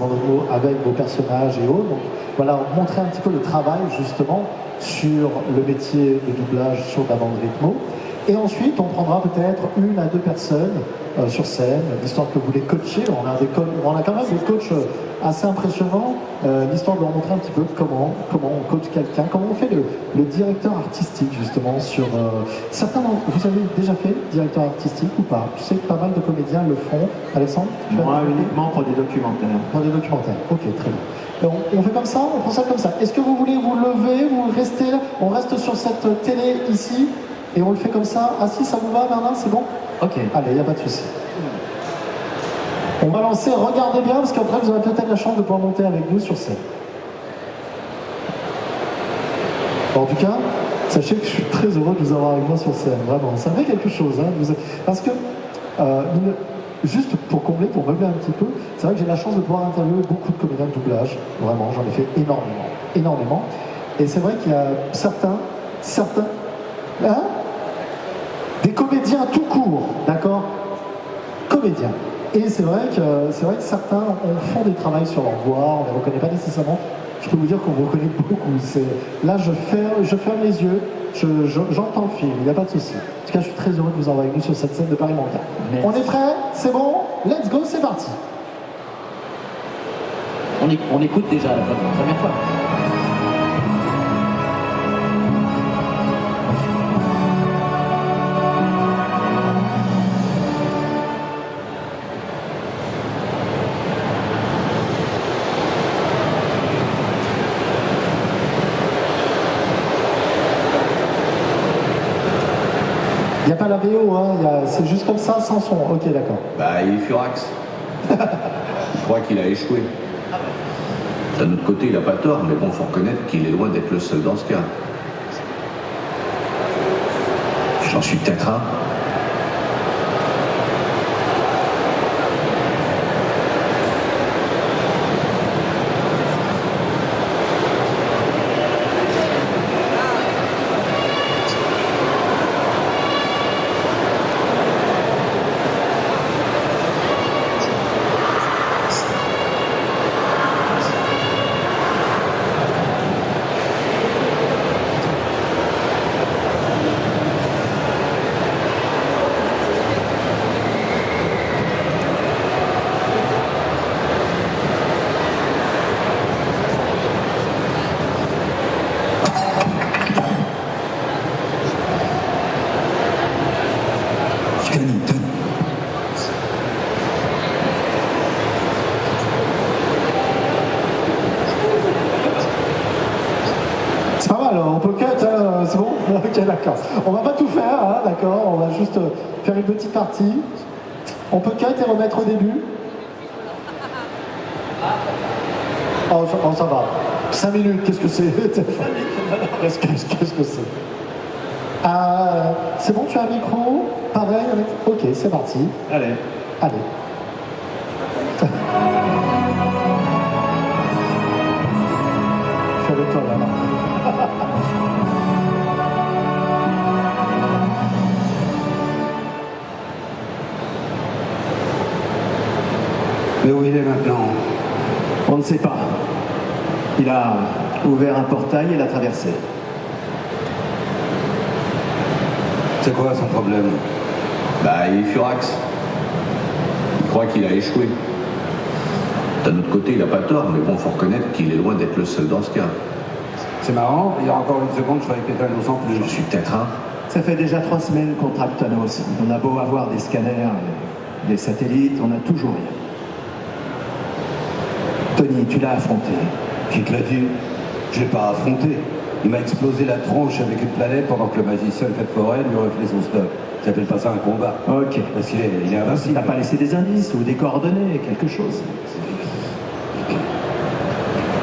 Bandrimo avec vos personnages et autres. Donc, voilà, montrer un petit peu le travail justement sur le métier de doublage sur la bande rythmo. Et ensuite, on prendra peut-être 1 à 2 personnes sur scène, l'histoire que vous les coachez. On a quand même des coachs assez impressionnants, l'histoire de leur montrer un petit peu comment on coach quelqu'un, comment on fait le directeur artistique justement sur... certains, vous avez déjà fait directeur artistique ou pas? Je sais que pas mal de comédiens le font. Alexandre? Moi, uniquement pour des documentaires. Pour des documentaires, ok, très bien. On fait comme ça, on prend ça comme ça. Est-ce que vous voulez vous lever, vous restez là? On reste sur cette télé ici et on le fait comme ça. Ah si, ça vous va, Bernard, c'est bon? Ok. Allez, il n'y a pas de souci. On va lancer, regardez bien, parce qu'après vous aurez peut-être la chance de pouvoir monter avec nous sur scène. En tout cas, sachez que je suis très heureux de vous avoir avec moi sur scène, vraiment. Ça fait quelque chose, hein, parce que, juste pour combler, pour meubler un petit peu, c'est vrai que j'ai la chance de pouvoir interviewer beaucoup de comédiens de doublage, vraiment, j'en ai fait énormément. Et c'est vrai qu'il y a certains, hein, des comédiens tout court, d'accord? Comédiens. Et c'est vrai que certains font des travaux sur leur voix, on ne les reconnaît pas nécessairement. Je peux vous dire qu'on vous reconnaît beaucoup. Là, je ferme les yeux, j'entends le film, il n'y a pas de souci. En tout cas, je suis très heureux de vous avoir avec nous sur cette scène de Paris Manga. On est prêts? C'est bon? Let's go, c'est parti. On écoute déjà la première fois. Il n'y a pas la VO, hein, c'est juste comme ça, sans son. Ok, d'accord. Bah, il est furax. Je crois qu'il a échoué. D'un autre côté, il n'a pas tort, mais bon, faut reconnaître qu'il est loin d'être le seul dans ce cas. J'en suis peut-être un. On peut cut, hein, c'est bon? Ok, d'accord. On va pas tout faire, hein, d'accord? On va juste faire une petite partie. On peut cut et remettre au début. Oh, ça va. 5 minutes, qu'est-ce que c'est? Qu'est-ce que c'est? C'est bon, tu as un micro? Pareil avec... Ok, c'est parti. Allez. Je suis avec toi, là. Mais où il est maintenant? On ne sait pas. Il a ouvert un portail et l'a traversé. C'est quoi son problème? Bah, il est furax. Il croit qu'il a échoué. D'un autre côté, il n'a pas tort, mais bon, faut reconnaître qu'il est loin d'être le seul dans ce cas. C'est marrant, il y a encore une seconde, je croyais que t'étais innocent plus. J'en suis peut-être un. Ça fait déjà 3 semaines qu'on traque Thanos. On a beau avoir des scanners, des satellites, on n'a toujours rien. Tony, tu l'as affronté. Qui te l'a dit? Je l'ai pas affronté. Il m'a explosé la tronche avec une planète pendant que le magicien le fait forêt lui reflait son stock. J'appelle pas ça un combat. Ok. Parce qu'il est invincible. T'as pas laissé des indices ou des coordonnées, quelque chose?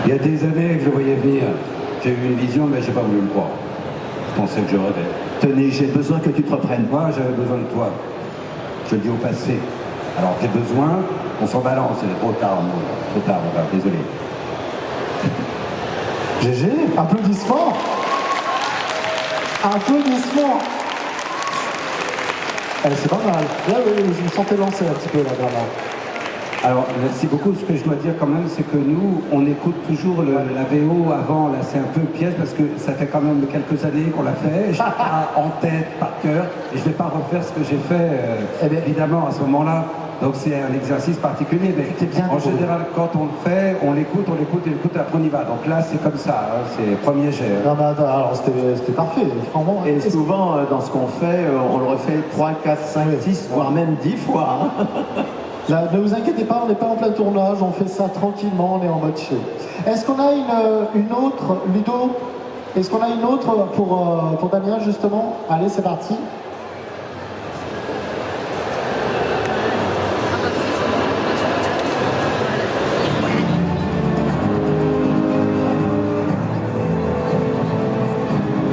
Il y a des années que je le voyais venir. J'ai eu une vision, mais j'ai pas voulu le croire. Je pensais que je rêvais. Tony, j'ai besoin que tu te reprennes. Moi, j'avais besoin de toi. Je le dis au passé. Alors, tes besoins, on s'en balance. Il est trop tard, moi. Trop tard, mon gars. Désolé. GG, applaudissements. C'est pas mal. Là, je me sentais lancé un petit peu là, Bernard. Alors, merci beaucoup. Ce que je dois dire quand même, c'est que nous, on écoute toujours la VO avant. Là, c'est un peu pièce parce que ça fait quand même quelques années qu'on l'a fait. Je n'ai pas en tête, par cœur, et je ne vais pas refaire ce que j'ai fait, évidemment, à ce moment-là. Donc, c'est un exercice particulier. Mais en général, quand on le fait, on l'écoute, et après on y va. Donc là, c'est comme ça. Hein, c'est premier jet. Non, mais attends, alors c'était parfait, franchement. Et souvent, dans ce qu'on fait, on le refait 3, 4, 5, 6, voire même 10 fois. Hein. Là, ne vous inquiétez pas, on n'est pas en plein tournage, on fait ça tranquillement, on est en mode chill. Est-ce qu'on a une autre, Ludo? Est-ce qu'on a une autre pour Damien, justement? Allez, c'est parti.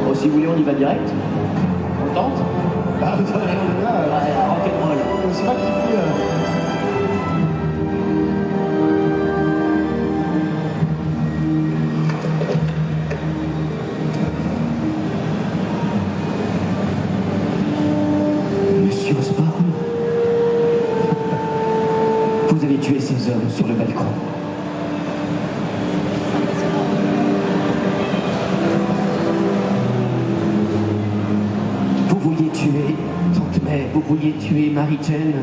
Oh, si vous voulez, on y va direct. On tente. Rock'n'roll. C'est pas qui fait... Monsieur Osborne, vous avez tué ces hommes sur le balcon. Vous vouliez tuer Tante May, vous vouliez tuer Mary-Jane.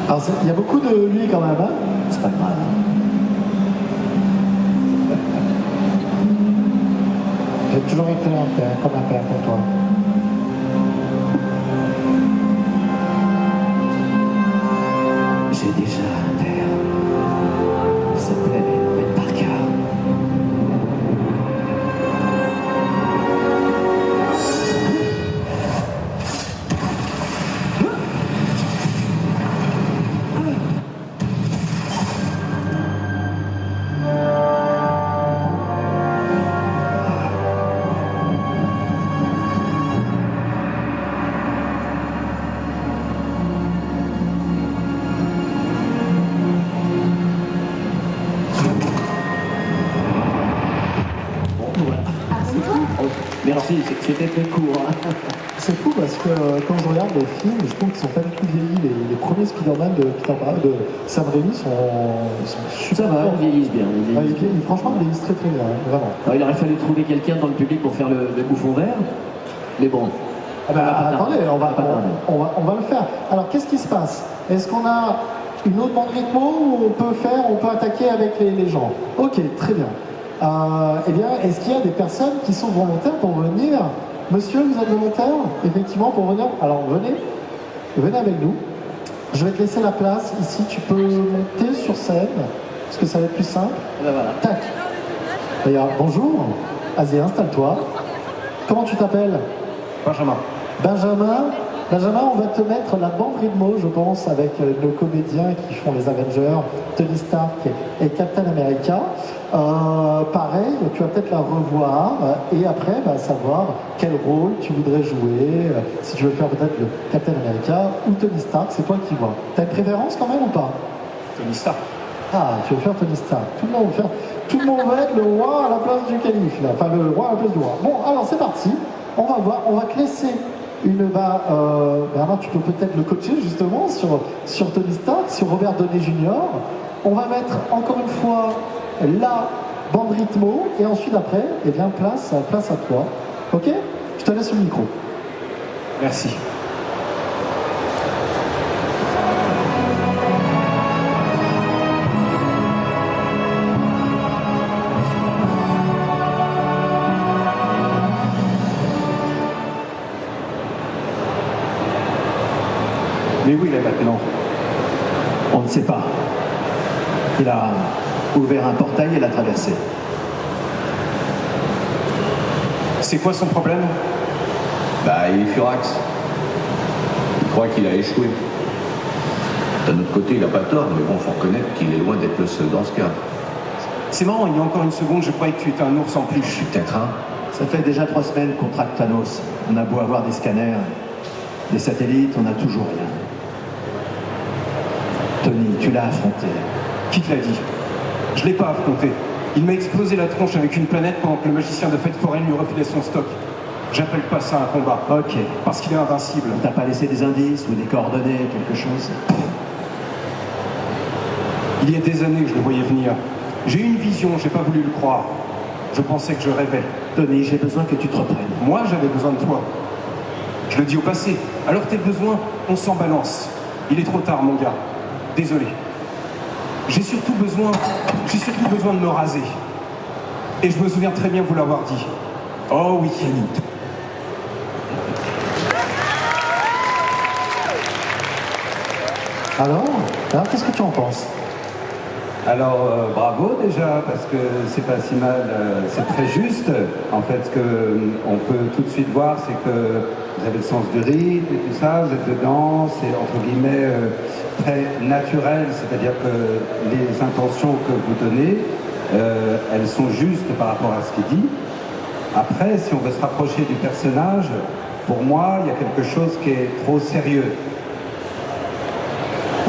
Alors, il y a beaucoup de lui quand même, hein? C'est pas grave. J'ai toujours été un père, comme un père pour toi. J'ai déjà un père. Il s'appelait Ben Parker. Merci, c'était très court. Hein. C'est fou parce que quand je regarde les films, je trouve qu'ils sont pas du tout vieillis. Les premiers Spider-Man de Sam Raimi sont super. Ça va, forts. ils vieillissent bien. Ah, franchement, ils vieillissent très très bien, hein, vraiment. Alors, il aurait fallu trouver quelqu'un dans le public pour faire le bouffon vert. Mais bon. Ah bah, pas attendez, tarder. on va le faire. Alors, qu'est-ce qui se passe? Est-ce qu'on a une autre bande rythmo où on peut attaquer avec les gens? Ok, très bien. Eh bien, est-ce qu'il y a des personnes qui sont volontaires pour venir? Monsieur, vous êtes volontaire, effectivement, pour venir? Alors, venez avec nous. Je vais te laisser la place. Ici, tu peux monter sur scène, parce que ça va être plus simple. Ben voilà. Tac. D'ailleurs, bonjour. Vas-y, installe-toi. Comment tu t'appelles? Benjamin. Benjamin, on va te mettre la bande rythmo, je pense, avec nos comédiens qui font les Avengers, Tony Stark et Captain America. Pareil, tu vas peut-être la revoir et après savoir quel rôle tu voudrais jouer, si tu veux faire peut-être le Captain America ou Tony Stark, c'est toi qui vois. T'as une préférence quand même ou pas? Tony Stark. Ah, tu veux faire Tony Stark. Tout le monde va être le roi à la place du calife, là. Enfin le roi à la place du roi. Bon, alors c'est parti, on va voir, on va te laisser Bernard, tu peux peut-être le coacher justement sur Tony Stark, sur Robert Downey Jr. On va mettre encore une fois la bande rythmo et ensuite après, eh bien, place à toi. Ok? Je te laisse le micro. Merci. Mais où il est maintenant? On ne sait pas. Il a ouvert un portail et l'a traversé. C'est quoi son problème? Bah, il est furax. Il croit qu'il a échoué. D'un autre côté, il n'a pas tort, mais bon, faut reconnaître qu'il est loin d'être le seul dans ce cas. C'est marrant, il y a encore une seconde, je croyais que tu étais un ours en Je peluche. suis peut-être un. Ça fait déjà 3 semaines qu'on traque Thanos. On a beau avoir des scanners, des satellites, on n'a toujours rien. Tony, tu l'as affronté. Qui te l'a dit? Je l'ai pas affronté. Il m'a explosé la tronche avec une planète pendant que le magicien de fête foraine lui refilait son stock. J'appelle pas ça un combat. Ok. Parce qu'il est invincible. T'as pas laissé des indices ou des coordonnées, quelque chose? Il y a des années que je le voyais venir. J'ai eu une vision, j'ai pas voulu le croire. Je pensais que je rêvais. Tony, j'ai besoin que tu te reprennes. Moi, j'avais besoin de toi. Je le dis au passé. Alors tes besoins, on s'en balance. Il est trop tard, mon gars. Désolé. J'ai surtout besoin de me raser. Et je me souviens très bien vous l'avoir dit. Oh oui, Alors, qu'est-ce que tu en penses? Alors, bravo déjà, parce que c'est pas si mal, c'est très juste. En fait, ce qu'on peut tout de suite voir, c'est que vous avez le sens du rythme et tout ça, vous êtes dedans, c'est entre guillemets très naturel, c'est-à-dire que les intentions que vous donnez, elles sont justes par rapport à ce qu'il dit. Après, si on veut se rapprocher du personnage, pour moi, il y a quelque chose qui est trop sérieux.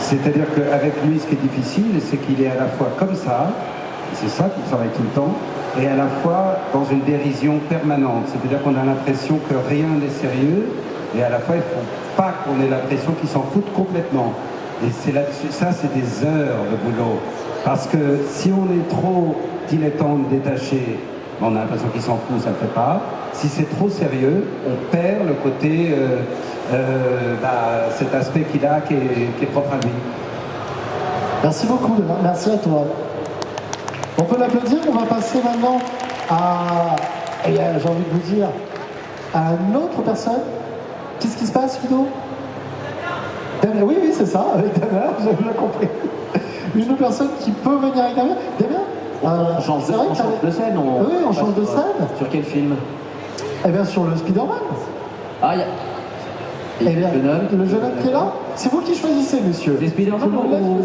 C'est-à-dire qu'avec lui, ce qui est difficile, c'est qu'il est à la fois comme ça, c'est ça qu'il travaille tout le temps, et à la fois dans une dérision permanente. C'est-à-dire qu'on a l'impression que rien n'est sérieux, et à la fois, il ne faut pas qu'on ait l'impression qu'il s'en fout complètement. Et c'est là-dessus, ça, c'est des heures de boulot. Parce que si on est trop dilettante, détaché, on a l'impression qu'il s'en fout, ça ne le fait pas. Si c'est trop sérieux, on perd le côté... cet aspect qu'il a qui est propre à lui. Merci beaucoup, merci à toi. On peut l'applaudir, on va passer maintenant à, j'ai envie de vous dire, à une autre personne. Qu'est-ce qui se passe, Ludo? Damien, oui, c'est ça, avec Damien, j'ai bien compris. Une personne qui peut venir avec Damien. Damien, on change de scène. Oui, on change de scène. Sur quel film? Eh bien, sur le Spider-Man. Ah, il y a... Eh bien, le jeune homme qui est là, c'est vous qui choisissez, monsieur. C'est Spider-Man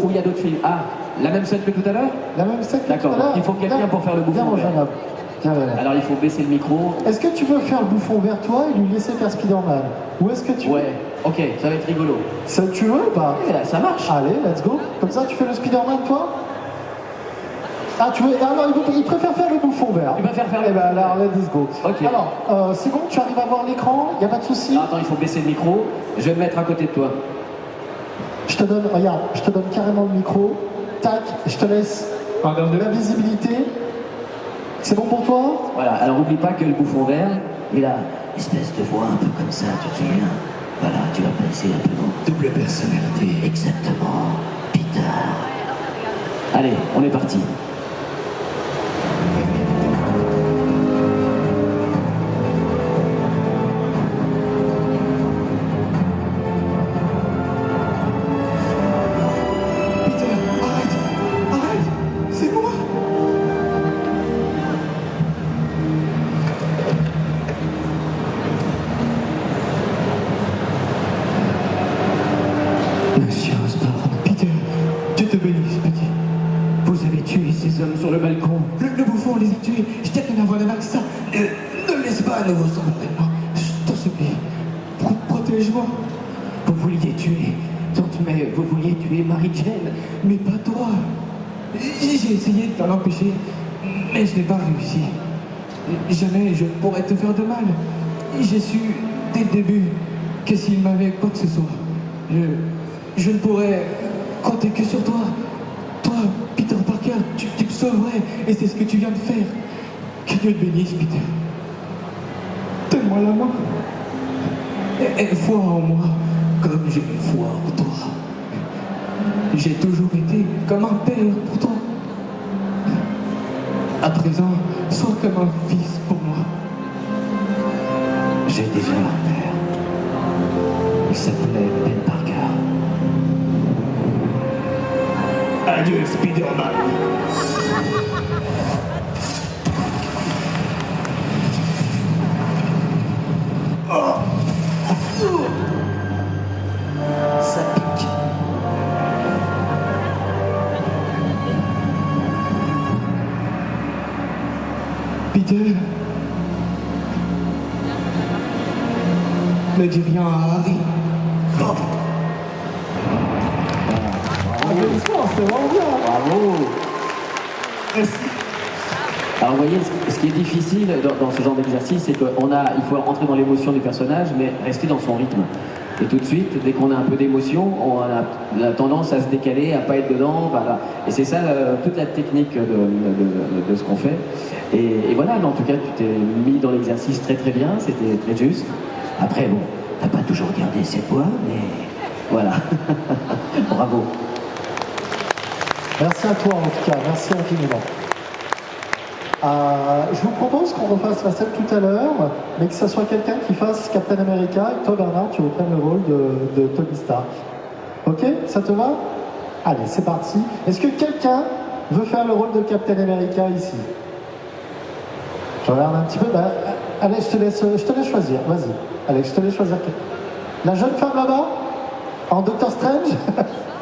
ou il y a d'autres films? Ah, la même scène que tout à l'heure? La même scène que tout à l'heure. D'accord, il faut quelqu'un pour faire le bouffon vert. Alors il faut baisser le micro. Est-ce que tu veux faire le bouffon vers toi et lui laisser faire Spider-Man? Ou est-ce que tu... Ouais, ok, ça va être rigolo. Ça, tu veux ou pas? Ouais, là, ça marche. Allez, let's go. Comme ça, tu fais le Spider-Man, toi? Ah, tu veux... Ah non, il préfère faire le bouffon vert. Tu préfères faire le Eh ben alors, let's go. Ok. Alors, c'est bon, tu arrives à voir l'écran? Il n'y a pas de souci? Attends, il faut baisser le micro. Je vais me mettre à côté de toi. Je te donne, regarde, je te donne carrément le micro. Tac, je te laisse la visibilité. C'est bon pour toi? Voilà, alors oublie pas que le bouffon vert, il a une espèce de voix un peu comme ça, tu te souviens? Voilà, tu vas passer un peu dans double personnalité. Exactement, Peter. Allez, on est parti. Monsieur Osborn, Peter, Dieu te bénisse, petit. Vous avez tué ces hommes sur le balcon. Le bouffon les a tués. Je t'ai rien à voir avec ça. Ne laisse pas à nouveau s'embarrer de moi. Je t'en supplie. Protège-moi. Vous vouliez tuer Tante May, vous vouliez tuer Mary-Jane, mais pas toi. J'ai essayé de t'en empêcher, mais je n'ai pas réussi. Jamais je pourrais te faire de mal. J'ai su dès le début que s'il m'avait quoi que ce soit, je ne pourrais compter que sur toi. Toi, Peter Parker, tu me sauverais, et c'est ce que tu viens de faire. Que Dieu te bénisse, Peter. Donne-moi la main. Et foi en moi, comme j'ai foi en toi. J'ai toujours été comme un père pour toi. À présent, sois comme un fils pour moi. J'ai déjà un père. Il s'appelait Ben Parker. Adieu, Spider-Man. Ça pique. Peter, Applaudissements, c'était vraiment bien. Bravo. Merci. Alors vous voyez, ce qui est difficile dans ce genre d'exercice, c'est qu'il faut rentrer dans l'émotion du personnage, mais rester dans son rythme. Et tout de suite, dès qu'on a un peu d'émotion, on a tendance à se décaler, à pas être dedans. Voilà. Et c'est ça toute la technique de ce qu'on fait. Et voilà, mais en tout cas, tu t'es mis dans l'exercice très très bien, c'était très juste. Après, bon, t'as pas toujours gardé ses points, mais voilà. Bravo. Merci à toi en tout cas, merci infiniment. Je vous propose qu'on refasse la scène tout à l'heure, mais que ce soit quelqu'un qui fasse Captain America et toi Bernard, tu reprennes le rôle de Tony Stark. Ok? Ça te va? Allez, c'est parti. Est-ce que quelqu'un veut faire le rôle de Captain America ici? Je regarde un petit peu. Bah, allez, je te laisse choisir. Vas-y. Allez, je te laisse choisir. La jeune femme là-bas? En Doctor Strange?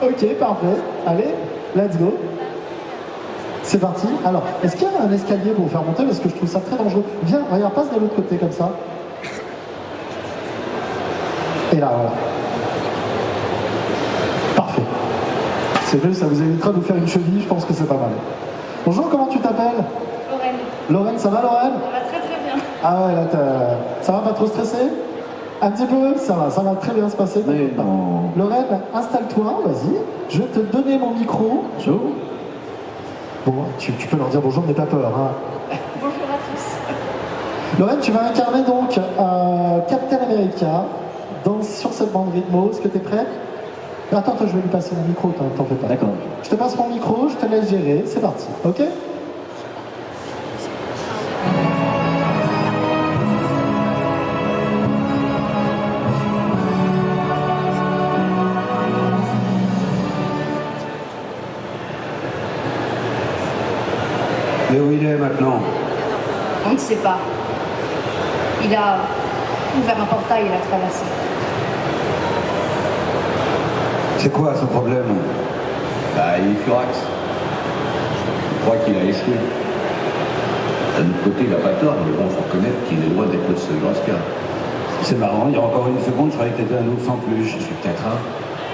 Ok, parfait. Allez, let's go. C'est parti. Alors, est-ce qu'il y a un escalier pour vous faire monter? Parce que je trouve ça très dangereux. Viens, regarde, passe de l'autre côté comme ça. Et là, voilà. Parfait. C'est mieux, ça vous évitera de vous faire une cheville, je pense que c'est pas mal. Bonjour, comment tu t'appelles? Lorraine. Lorraine, ça va Lorraine? Ça va très très bien. Ah ouais, là, ça va pas trop stressé? Un petit peu? Ça va très bien se passer. Mais non. Lorraine, installe-toi, vas-y. Je vais te donner mon micro. Bonjour. Bon, tu peux leur dire bonjour, mais pas peur. Hein. Bonjour à tous. Lorraine, tu vas incarner donc Captain America sur cette bande rythmo. Est-ce que tu es prête? Attends, je vais lui passer mon micro, t'en fais pas. D'accord. Je te passe mon micro, je te laisse gérer, c'est parti, ok? Et où il est maintenant? On ne sait pas. Il a ouvert un portail et l'a traversé. C'est quoi son problème? Bah, il est furax. Il croit qu'il a échoué. D'un autre côté, il n'a pas tort, mais bon, il faut reconnaître qu'il est loin d'être le seul dans ce cas. C'est marrant, il y a encore une seconde, je croyais que t'étais un autre sans plus. Je suis peut-être un.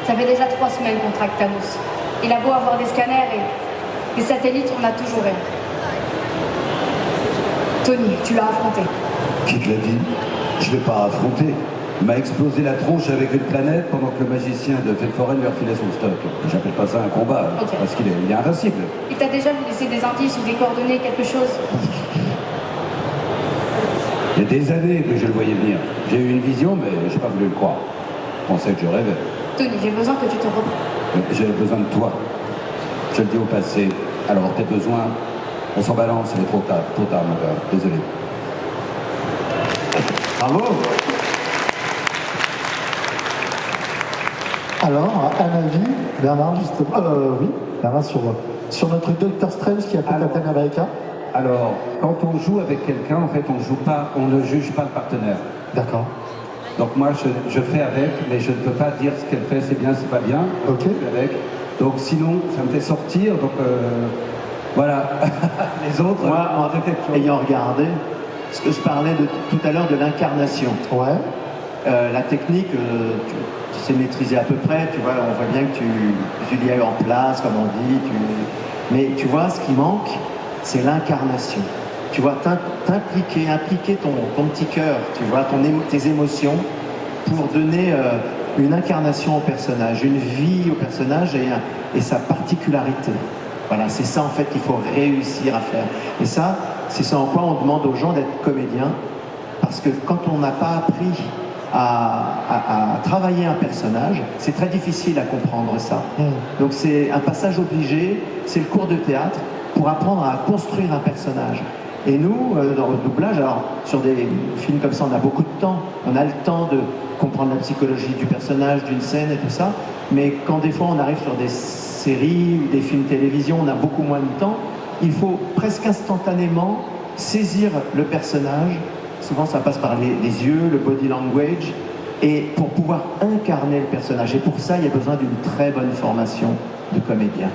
Ça fait déjà 3 semaines qu'on traque Thanos. Il a beau avoir des scanners et des satellites, on n'a toujours rien. Tony, tu l'as affronté. Qui te l'a dit? Je l'ai pas affronté. Il m'a explosé la tronche avec une planète pendant que le magicien de Felforen lui refilait son stock. J'appelle pas ça un combat, Ok. parce qu'il est invincible. Il t'a déjà laissé des indices ou des coordonnées, quelque chose? Il y a des années que je le voyais venir. J'ai eu une vision, mais j'ai pas voulu le croire. Je pensais que je rêvais. Tony, j'ai besoin que tu te reprennes. J'ai besoin de toi. Je le dis au passé. Alors, tes besoins, on s'en balance, il est trop tard, mon gars. Désolé. Bravo! Alors, à ma vie, Bernard, justement, oui, Bernard sur notre Doctor Strange qui a fait Alors. Captain America. Alors, quand on joue avec quelqu'un, en fait, on ne juge pas le partenaire. D'accord. Donc moi, je fais avec, mais je ne peux pas dire ce qu'elle fait, c'est bien, c'est pas bien. Ok. Je fais avec. Donc sinon, ça me fait sortir. Donc voilà. Les autres, Moi, on fait quelque chose. ayant regardé, ce que je parlais tout à l'heure de l'incarnation, Ouais. la technique, tu sais maîtriser à peu près, tu vois, on voit bien que tu l'y as en place, comme on dit, mais tu vois, ce qui manque, c'est l'incarnation. Tu vois, impliquer ton petit cœur, tu vois, tes émotions, pour donner une incarnation au personnage, une vie au personnage et sa particularité. Voilà, c'est ça en fait qu'il faut réussir à faire. Et ça, c'est ça en quoi on demande aux gens d'être comédiens, parce que quand on n'a pas appris à travailler un personnage, c'est très difficile à comprendre ça. Donc c'est un passage obligé, c'est le cours de théâtre pour apprendre à construire un personnage. Et nous, dans le doublage, alors sur des films comme ça, on a beaucoup de temps. On a le temps de comprendre la psychologie du personnage, d'une scène et tout ça. Mais quand des fois on arrive sur des séries ou des films télévision, on a beaucoup moins de temps. Il faut presque instantanément saisir le personnage. Souvent, ça passe par les yeux, le body language, et pour pouvoir incarner le personnage. Et pour ça, il y a besoin d'une très bonne formation de comédien.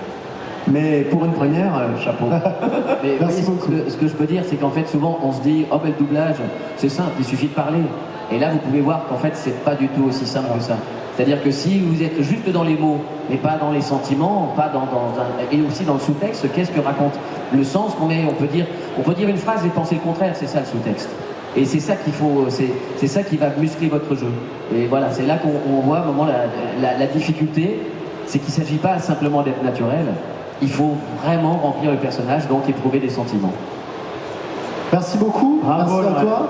Mais pour une première, chapeau. Mais Merci voyez, beaucoup. ce que je peux dire, c'est qu'en fait, souvent, on se dit, oh, ben, le doublage, c'est simple, il suffit de parler. Et là, vous pouvez voir qu'en fait, c'est pas du tout aussi simple que ça. C'est-à-dire que si vous êtes juste dans les mots, mais pas dans les sentiments, pas et aussi dans le sous-texte, qu'est-ce que raconte le sens qu'on est, on peut dire une phrase et penser le contraire, c'est ça le sous-texte. Et c'est ça qu'il faut, c'est ça qui va muscler votre jeu. Et voilà, c'est là qu'on voit à un moment la difficulté, c'est qu'il ne s'agit pas simplement d'être naturel, il faut vraiment remplir le personnage, donc éprouver des sentiments. Merci beaucoup, Bravo, merci à Laurent. toi.